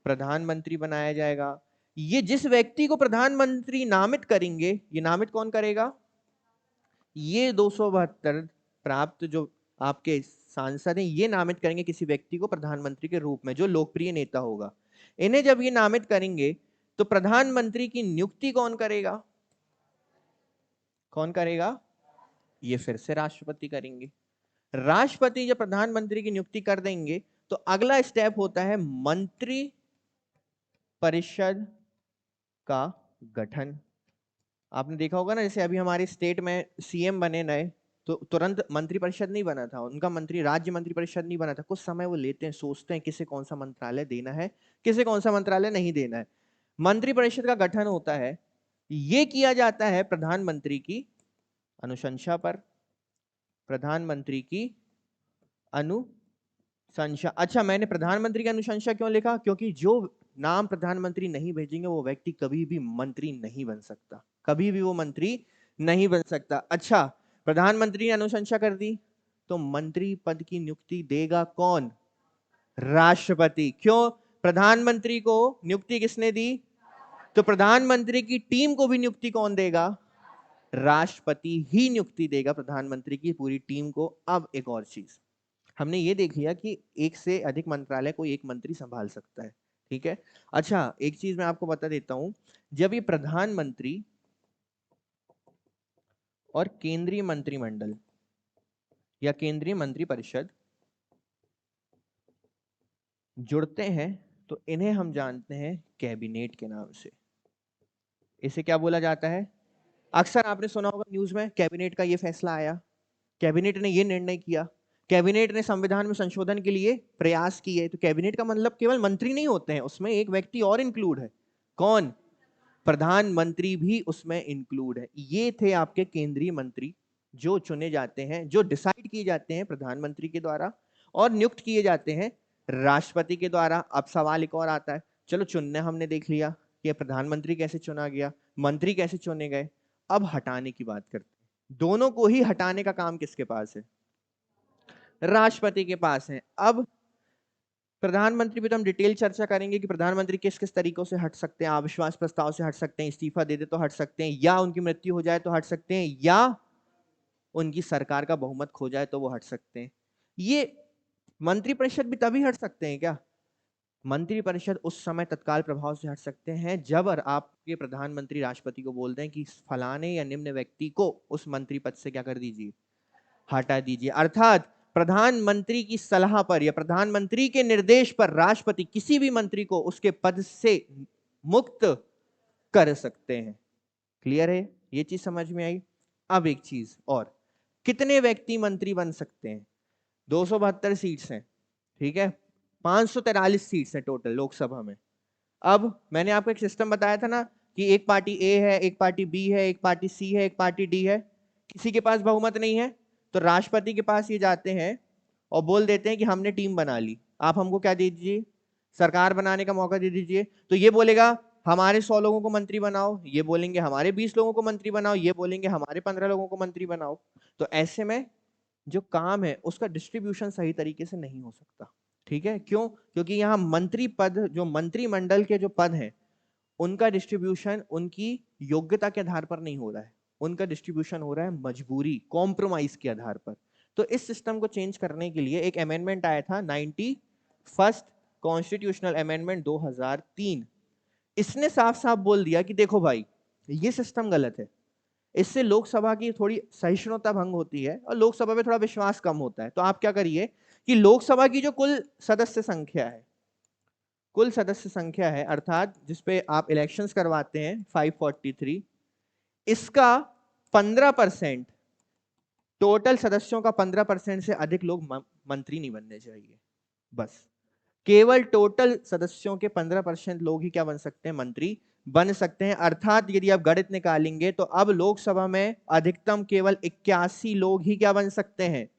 प्रधानमंत्री बनाया जाएगा। ये जिस व्यक्ति को प्रधानमंत्री नामित करेंगे, ये नामित कौन करेगा? ये 272 प्राप्त जो आपके सांसद हैं, ये नामित करेंगे किसी व्यक्ति को प्रधानमंत्री के रूप में, जो लोकप्रिय नेता होगा। इन्हें जब ये नामित करेंगे तो प्रधानमंत्री की नियुक्ति कौन करेगा? कौन करेगा? ये फिर से राष्ट्रपति करेंगे। राष्ट्रपति जब प्रधानमंत्री की नियुक्ति कर देंगे तो अगला स्टेप होता है मंत्री परिषद का गठन। आपने देखा होगा ना, जैसे अभी हमारे स्टेट में सीएम बने नए, तो तुरंत मंत्रिपरिषद नहीं बना था उनका, मंत्री राज्य मंत्रिपरिषद नहीं बना था। कुछ समय वो लेते हैं, सोचते हैं किसे कौन सा मंत्रालय देना है, किसे कौन सा मंत्रालय नहीं देना है। मंत्रिपरिषद का गठन होता है, ये किया जाता है प्रधानमंत्री की अनुशंसा पर। प्रधानमंत्री की अनुशंसा। अच्छा, मैंने प्रधानमंत्री की अनुशंसा क्यों लिखा? क्योंकि जो नाम प्रधानमंत्री नहीं भेजेंगे वो व्यक्ति कभी भी मंत्री नहीं बन सकता, कभी भी वो मंत्री नहीं बन सकता। अच्छा, प्रधानमंत्री ने अनुशंसा कर दी, तो मंत्री पद की नियुक्ति देगा कौन? राष्ट्रपति। क्यों? प्रधानमंत्री को नियुक्ति किसने दी? तो प्रधानमंत्री की टीम को भी नियुक्ति कौन देगा? राष्ट्रपति ही नियुक्ति देगा प्रधानमंत्री की पूरी टीम को। अब एक और चीज हमने ये देख लिया कि एक से अधिक मंत्रालय कोई एक मंत्री संभाल सकता है, ठीक है। अच्छा, एक चीज मैं आपको बता देता हूं, जब ये प्रधानमंत्री और केंद्रीय मंत्रिमंडल या केंद्रीय मंत्रिपरिषद जुड़ते हैं तो इन्हें हम जानते हैं कैबिनेट के नाम से। इसे क्या बोला जाता है? अक्सर आपने सुना होगा न्यूज में, कैबिनेट का ये फैसला आया, कैबिनेट ने ये निर्णय किया, कैबिनेट ने संविधान में संशोधन के लिए प्रयास किए। तो कैबिनेट का मतलब केवल मंत्री नहीं होते हैं, उसमें एक व्यक्ति और इंक्लूड है। कौन? प्रधानमंत्री भी उसमें इंक्लूड है। ये थे आपके केंद्रीय मंत्री जो चुने जाते हैं, जो डिसाइड किए जाते हैं प्रधानमंत्री के द्वारा और नियुक्त किए जाते हैं राष्ट्रपति के द्वारा। अब सवाल एक और आता है, चलो चुनने हमने देख लिया कि प्रधानमंत्री कैसे चुना गया, मंत्री कैसे चुने गए, अब हटाने की बात करते हैं। दोनों को ही हटाने का काम किसके पास है? राष्ट्रपति के पास है। अब प्रधानमंत्री पे तो हम डिटेल चर्चा करेंगे कि प्रधानमंत्री किस किस तरीकों से हट सकते हैं। अविश्वास प्रस्ताव से हट सकते हैं, इस्तीफा दे दे तो हट सकते हैं, या उनकी मृत्यु हो जाए तो हट सकते हैं, या उनकी सरकार का बहुमत खो जाए तो वो हट सकते हैं। ये मंत्रिपरिषद भी तभी हट सकते हैं क्या? मंत्रिपरिषद उस समय तत्काल प्रभाव से हट सकते हैं जब आपके प्रधानमंत्री राष्ट्रपति को बोल दें कि फलाने या निम्न व्यक्ति को उस मंत्री पद से क्या कर दीजिए, हटा दीजिए। अर्थात प्रधानमंत्री की सलाह पर या प्रधानमंत्री के निर्देश पर राष्ट्रपति किसी भी मंत्री को उसके पद से मुक्त कर सकते हैं। क्लियर है? ये चीज समझ में आई? अब एक चीज और, कितने व्यक्ति मंत्री बन सकते हैं? 272 सीट्स हैं, ठीक है। 543 सीट्स हैं टोटल लोकसभा में। अब मैंने आपको एक सिस्टम बताया था ना कि एक पार्टी ए है, एक पार्टी बी है, एक पार्टी सी है, एक पार्टी डी है। किसी के पास बहुमत नहीं है तो राष्ट्रपति के पास ये जाते हैं और बोल देते हैं कि हमने टीम बना ली, आप हमको क्या दे दीजिए, सरकार बनाने का मौका दे दीजिए। तो ये बोलेगा हमारे 100 लोगों को मंत्री बनाओ, ये बोलेंगे हमारे 20 लोगों को मंत्री बनाओ, ये बोलेंगे हमारे 15 लोगों को मंत्री बनाओ। तो ऐसे में जो काम है उसका डिस्ट्रीब्यूशन सही तरीके से नहीं हो सकता, ठीक है। क्यों? क्योंकि यहाँ मंत्री पद, जो मंत्रिमंडल के जो पद हैं, उनका डिस्ट्रीब्यूशन उनकी योग्यता के आधार पर नहीं हो रहा है, उनका डिस्ट्रीब्यूशन हो रहा है मजबूरी, कॉम्प्रोमाइज के आधार पर। तो इस सिस्टम को चेंज करने के लिए एक अमेंडमेंट आया था, 91st कॉन्स्टिट्यूशनल अमेंडमेंट 2003। इसने साफ साफ बोल दिया कि देखो भाई, ये सिस्टम गलत है, इससे लोकसभा की थोड़ी सहिष्णुता भंग होती है और लोकसभा में थोड़ा विश्वास कम होता है। तो आप क्या करिए कि लोकसभा की जो कुल सदस्य संख्या है, कुल सदस्य संख्या है अर्थात जिसपे आप इलेक्शंस करवाते हैं 543, इसका 15%, टोटल सदस्यों का 15% से अधिक लोग मंत्री नहीं बनने चाहिए। बस केवल टोटल सदस्यों के 15% लोग ही क्या बन सकते हैं, मंत्री बन सकते हैं। अर्थात यदि आप गणित निकालेंगे तो अब लोकसभा में अधिकतम केवल 81 लोग ही क्या बन सकते हैं,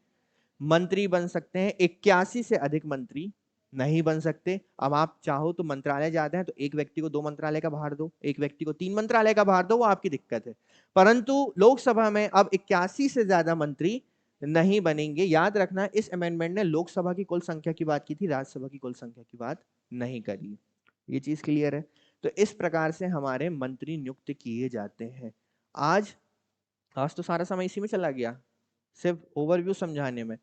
मंत्री बन सकते हैं। 81 से अधिक मंत्री नहीं बन सकते। अब आप चाहो तो मंत्रालय ज्यादा है तो एक व्यक्ति को 2 मंत्रालय का भार दो, एक व्यक्ति को 3 मंत्रालय का भार दो, वो आपकी दिक्कत है। परंतु लोकसभा में अब 81 से ज्यादा मंत्री नहीं बनेंगे। याद रखना, इस अमेंडमेंट ने लोकसभा की कुल संख्या की बात की थी, राज्यसभा की कुल संख्या की बात नहीं करी। ये चीज क्लियर है? तो इस प्रकार से हमारे मंत्री नियुक्त किए जाते हैं। आज आज तो सारा समय इसी में चला गया, सिर्फ ओवरव्यू समझाने में।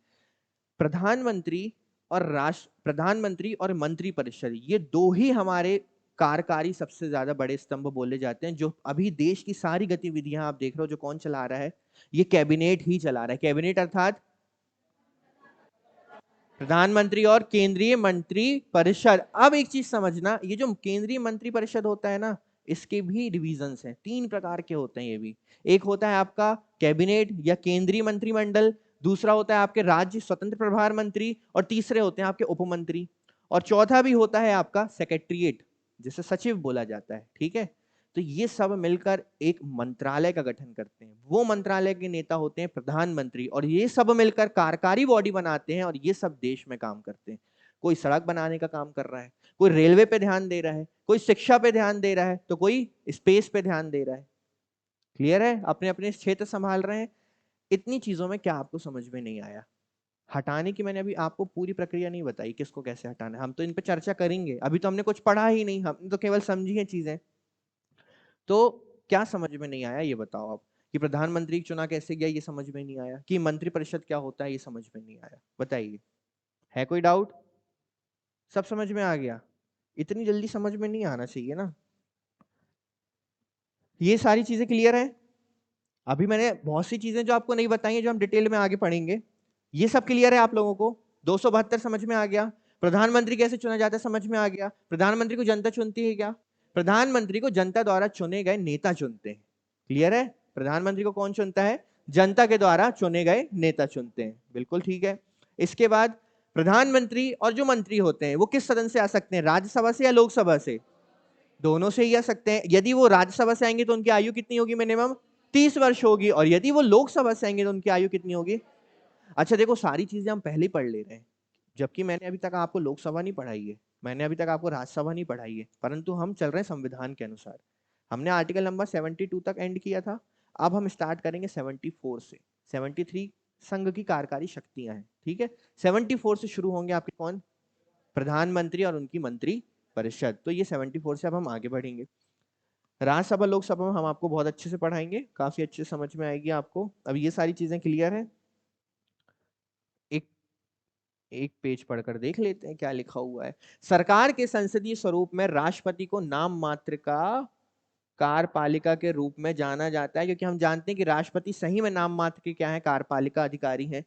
प्रधानमंत्री और मंत्रिपरिषद, ये दो ही हमारे कार्यकारी सबसे ज्यादा बड़े स्तंभ बोले जाते हैं। जो अभी देश की सारी गतिविधियां आप देख रहे हो, जो कौन चला रहा है, ये कैबिनेट ही चला रहा है। कैबिनेट अर्थात प्रधानमंत्री और केंद्रीय मंत्री परिषद। अब एक चीज समझना, ये जो केंद्रीय मंत्री परिषद होता है ना, इसके भी डिविजन्स हैं, 3 प्रकार के होते हैं ये भी। एक होता है आपका कैबिनेट या केंद्रीय मंत्रिमंडल, दूसरा होता है आपके राज्य स्वतंत्र प्रभार मंत्री, और तीसरे होते हैं आपके उपमंत्री, और चौथा भी होता है आपका सेक्रेटरीट, जिसे सचिव बोला जाता है, ठीक है। तो ये सब मिलकर एक मंत्रालय का गठन करते हैं। वो मंत्रालय के नेता होते हैं प्रधानमंत्री, और ये सब मिलकर कार्यकारी बॉडी बनाते हैं, और ये सब देश में काम करते हैं। कोई सड़क बनाने का काम कर रहा है, कोई रेलवे पे ध्यान दे रहा है, कोई शिक्षा पे ध्यान दे रहा है, तो कोई स्पेस पे ध्यान दे रहा है। क्लियर है? अपने अपने क्षेत्र संभाल रहे हैं। इतनी चीजों में क्या आपको समझ में नहीं आया? हटाने की मैंने अभी आपको पूरी प्रक्रिया नहीं बताई, किसको कैसे हटाना है, हम तो इन पे चर्चा करेंगे, अभी तो हमने कुछ पढ़ा ही नहीं, हम तो केवल समझी है चीजें। तो क्या समझ में नहीं आया ये बताओ आप, कि प्रधानमंत्री चुना कैसे गया ये समझ में नहीं आया, कि मंत्रिपरिषद क्या होता है ये समझ में नहीं आया, बताइए, है कोई डाउट? सब समझ में आ गया? इतनी जल्दी समझ में नहीं आना चाहिए ना। ये सारी चीजें क्लियर हैं? अभी मैंने बहुत सी चीजें जो आपको नहीं बताई हैं, जो हम डिटेल में आगे पढ़ेंगे, ये सब क्लियर है आप लोगों को? 272 समझ में आ गया? प्रधानमंत्री कैसे चुना जाता है समझ में आ गया? प्रधानमंत्री को जनता चुनती है क्या? प्रधानमंत्री को जनता द्वारा चुने गए नेता चुनते हैं। क्लियर है? प्रधानमंत्री को कौन चुनता है? जनता के द्वारा चुने गए नेता चुनते हैं, बिल्कुल ठीक है। इसके बाद प्रधानमंत्री और जो मंत्री होते हैं वो किस सदन से आ सकते हैं, राज्यसभा से या लोकसभा से? दोनों से ही आ सकते हैं। यदि वो राज्यसभा से आएंगे तो उनकी आयु कितनी होगी, मिनिमम 30 वर्ष होगी, और यदि वो लोकसभा से आएंगे तो उनकी आयु कितनी होगी? अच्छा देखो, सारी चीजें हम पहले ही पढ़ ले रहे हैं, जबकि मैंने अभी तक आपको लोकसभा नहीं पढ़ाई है, मैंने अभी तक आपको राज्यसभा नहीं पढ़ाई है, परंतु हम चल रहे हैं संविधान के अनुसार। हमने आर्टिकल नंबर 72 तक एंड किया था, अब हम स्टार्ट करेंगे 74 से। 73 संघ की कार्यकारी शक्तियां हैं, ठीक है। 74 से शुरू होंगे आपके कौन? प्रधानमंत्री और उनकी मंत्री परिषद। तो ये 74 से अब हम आगे बढ़ेंगे। राज्यसभा लोकसभा में हम आपको बहुत अच्छे से पढ़ाएंगे, काफी अच्छे समझ में आएगी आपको। अब ये सारी चीजें क्लियर है? एक एक पेज पढ़कर देख लेते हैं क्या लिखा हुआ है। सरकार के संसदीय स्वरूप में राष्ट्रपति को नाम मात्र का कार्यपालिका के रूप में जाना जाता है, क्योंकि हम जानते हैं कि राष्ट्रपति सही में नाम मात्र के क्या है, कार्यपालिका अधिकारी हैं।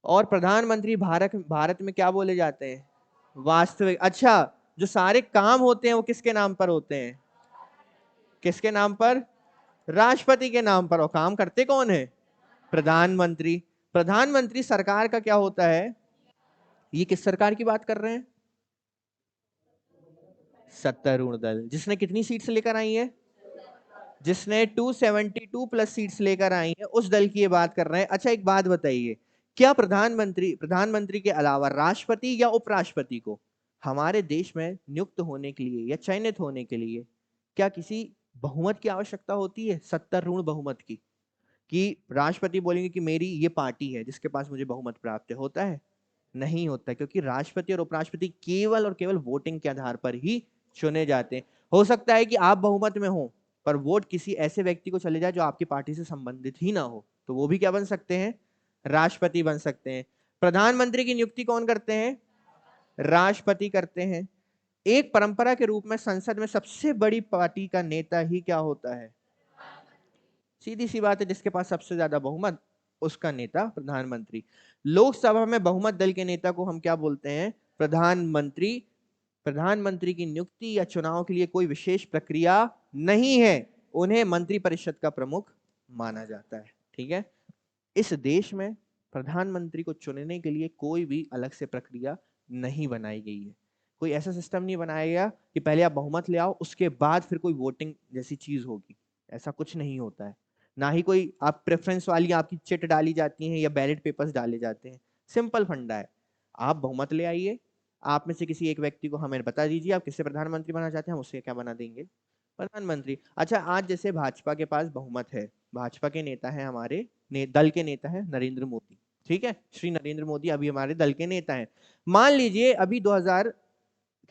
और प्रधानमंत्री भारत भारत में क्या बोले जाते हैं, वास्तविक। अच्छा, जो सारे काम होते हैं वो किसके नाम पर होते हैं? किसके नाम पर? राष्ट्रपति के नाम पर। और काम करते कौन है? प्रधानमंत्री। प्रधानमंत्री सरकार का क्या होता है? ये किस सरकार की बात कर रहे हैं? सत्तारूढ़ दल। जिसने कितनी सीट्स लेकर आई है? जिसने 272 प्लस सीट्स लेकर आई है, उस दल की ये बात कर रहे हैं। अच्छा एक बात बताइए, क्या प्रधानमंत्री के अलावा राष्ट्रपति या उपराष्ट्रपति को हमारे देश में नियुक्त होने के लिए या चयनित होने के लिए क्या किसी बहुमत की आवश्यकता होती है, सत्तारूढ़ बहुमत की? कि राष्ट्रपति बोलेंगे कि मेरी ये पार्टी है जिसके पास मुझे बहुमत प्राप्त है, होता है? नहीं होता, क्योंकि राष्ट्रपति और उपराष्ट्रपति केवल और केवल वोटिंग के आधार पर ही चुने जाते हैं। हो सकता है कि आप बहुमत में हो पर वोट किसी ऐसे व्यक्ति को चले जाए जो आपकी पार्टी से संबंधित ही ना हो, तो वो भी क्या बन सकते हैं? राष्ट्रपति बन सकते हैं। प्रधानमंत्री की नियुक्ति कौन करते हैं? राष्ट्रपति करते हैं। एक परंपरा के रूप में संसद में सबसे बड़ी पार्टी का नेता ही क्या होता है? सीधी सी बात है, जिसके पास सबसे ज्यादा बहुमत उसका नेता प्रधानमंत्री। लोकसभा में बहुमत दल के नेता को हम क्या बोलते हैं? प्रधानमंत्री। प्रधानमंत्री की नियुक्ति या चुनाव के लिए कोई विशेष प्रक्रिया नहीं है, उन्हें मंत्रिपरिषद का प्रमुख माना जाता है, ठीक है। इस देश में प्रधानमंत्री को चुनने के लिए कोई भी अलग से प्रक्रिया नहीं बनाई गई है। कोई ऐसा सिस्टम नहीं बनाया गया कि पहले आप बहुमत ले आओ उसके बाद फिर कोई वोटिंग जैसी चीज होगी, ऐसा कुछ नहीं होता है। ना ही कोई आप प्रेफरेंस वाली आपकी चिट डाली जाती है या बैलेट पेपर्स डाले जाते हैं। सिंपल फंडा है, आप बहुमत ले आइए, आप में से किसी एक व्यक्ति को हमें बता दीजिए आप किससे प्रधानमंत्री बनना चाहते हैं, हम उससे क्या बना देंगे, प्रधानमंत्री। अच्छा आज जैसे भाजपा के पास बहुमत है, भाजपा के नेता है हमारे दल के नेता है नरेंद्र मोदी, ठीक है, श्री नरेंद्र मोदी अभी हमारे दल के नेता हैं। मान लीजिए अभी 2000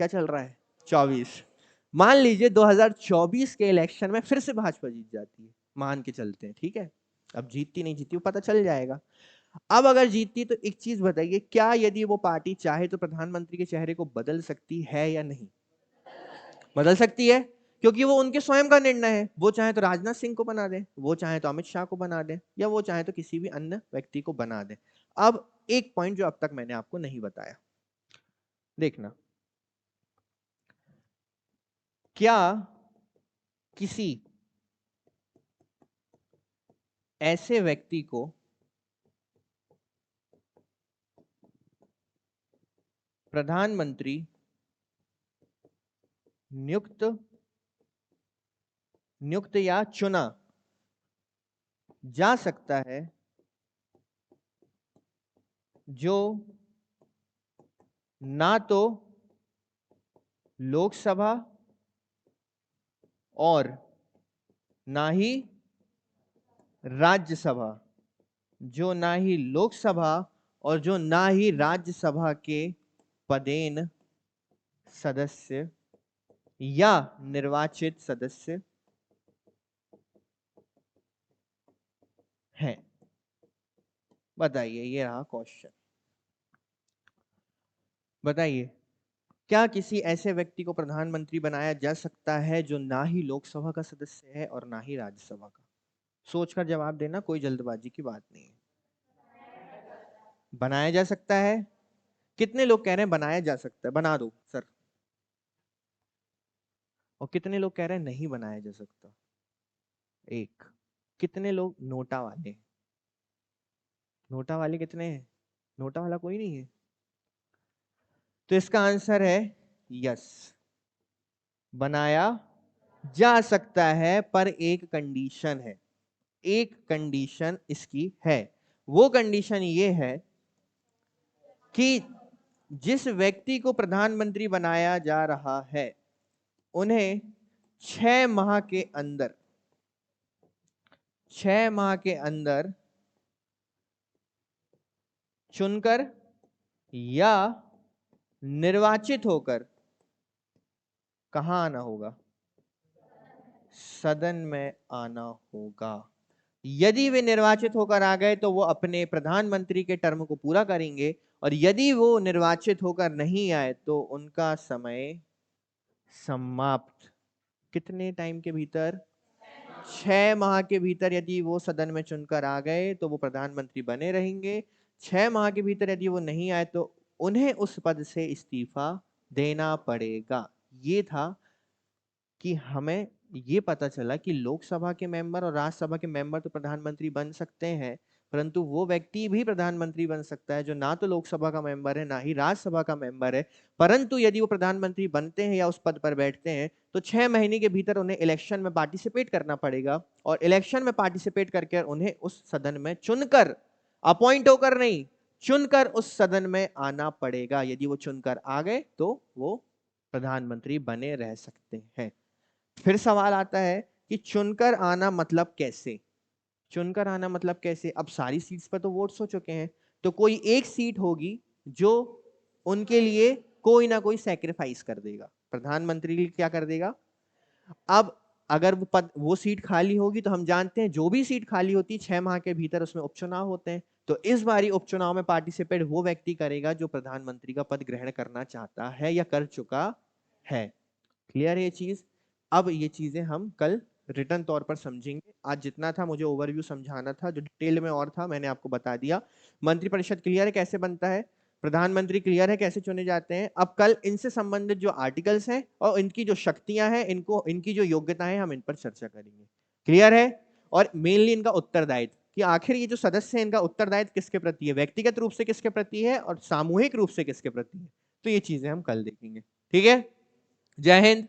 क्या चल रहा है, 24, मान लीजिए 2024 के इलेक्शन में फिर से भाजपा जीत जाती है, मान के चलते हैं, ठीक है। अब जीतती नहीं जीतती वो पता चल जाएगा। अब अगर जीतती तो एक चीज बताइए, क्या यदि वो पार्टी चाहे तो प्रधानमंत्री के चेहरे को बदल सकती है या नहीं? बदल सकती है, क्योंकि वो उनके स्वयं का निर्णय है। वो चाहे तो राजनाथ सिंह को बना दे, वो चाहे तो अमित शाह को बना दे, या वो चाहे तो किसी भी अन्य व्यक्ति को बना दे। अब एक पॉइंट जो अब तक मैंने आपको नहीं बताया, देखना, क्या किसी ऐसे व्यक्ति को प्रधानमंत्री नियुक्त नियुक्त या चुना जा सकता है जो ना तो लोकसभा और ना ही राज्यसभा, जो ना ही लोकसभा और जो ना ही राज्यसभा के पदेन सदस्य या निर्वाचित सदस्य हैं। बताइए, ये रहा क्वेश्चन। बताइए, क्या किसी ऐसे व्यक्ति को प्रधानमंत्री बनाया जा सकता है जो ना ही लोकसभा का सदस्य है और ना ही राज्यसभा का? सोचकर जवाब देना, कोई जल्दबाजी की बात नहीं है। बनाया जा सकता है। कितने लोग कह रहे हैं बनाया जा सकता है, बना दो सर? और कितने लोग कह रहे हैं नहीं बनाया जा सकता? एक। कितने लोग नोटा वाले? नोटा वाले कितने हैं? नोटा वाला कोई नहीं है। तो इसका आंसर है यस, बनाया जा सकता है, पर एक कंडीशन है। एक कंडीशन इसकी है। वो कंडीशन ये है कि जिस व्यक्ति को प्रधानमंत्री बनाया जा रहा है उन्हें 6 माह के अंदर 6 माह के अंदर चुनकर या निर्वाचित होकर कहां आना होगा? सदन में आना होगा। यदि वे निर्वाचित होकर आ गए तो वो अपने प्रधानमंत्री के टर्म को पूरा करेंगे, और यदि वो निर्वाचित होकर नहीं आए तो उनका समय समाप्त। कितने टाइम के भीतर? 6 माह के भीतर यदि वो सदन में चुनकर आ गए तो वो प्रधानमंत्री बने रहेंगे। 6 माह के भीतर यदि वो नहीं आए तो उन्हें उस पद से इस्तीफा देना पड़ेगा। ये था कि हमें ये पता चला कि लोकसभा के मेंबर और राज्यसभा के मेंबर तो प्रधानमंत्री बन सकते हैं, परंतु वो व्यक्ति भी प्रधानमंत्री बन सकता है जो ना तो लोकसभा का मेंबर है ना ही राज्यसभा का मेंबर है। परंतु यदि वो प्रधानमंत्री बनते हैं या उस पद पर बैठते हैं तो 6 महीने के भीतर उन्हें इलेक्शन में पार्टिसिपेट करना पड़ेगा, और इलेक्शन में पार्टिसिपेट करके उन्हें उस सदन में चुनकर, अपॉइंट होकर नहीं, चुनकर उस सदन में आना पड़ेगा। यदि वो चुनकर आ गए तो वो प्रधानमंत्री बने रह सकते हैं। फिर सवाल आता है कि चुनकर आना मतलब कैसे? चुनकर आना मतलब कैसे? अब सारी सीट्स पर तो वोट्स हो चुके हैं, तो कोई एक सीट होगी जो उनके लिए कोई ना कोई सैक्रिफाइस कर देगा, प्रधानमंत्री के लिए क्या कर देगा। अब अगर वो सीट खाली होगी तो हम जानते हैं जो भी सीट खाली होती है 6 माह के भीतर उसमें उपचुनाव होते हैं, तो इस बारी उपचुनाव में पार्टिसिपेट वो व्यक्ति करेगा जो प्रधानमंत्री का पद ग्रहण करना चाहता है या कर चुका है। क्लियर है ये चीज? अब ये चीजें हम कल रिटर्न तौर पर समझेंगे। आज जितना था मुझे ओवरव्यू समझाना था, जो डिटेल में और था मैंने आपको बता दिया। मंत्रिपरिषद क्लियर है कैसे बनता है, प्रधानमंत्री क्लियर है कैसे चुने जाते हैं। अब कल इनसे संबंधित जो आर्टिकल्स हैं और इनकी जो शक्तियां हैं, इनको इनकी जो योग्यताएं हैं, हम इन पर चर्चा करेंगे। क्लियर है? और मेनली इनका उत्तरदायित्व, कि आखिर ये जो सदस्य है इनका उत्तरदायित्व किसके प्रति है, व्यक्तिगत रूप से किसके प्रति है और सामूहिक रूप से किसके प्रति है। तो ये चीजें हम कल देखेंगे। ठीक है? जय हिंद।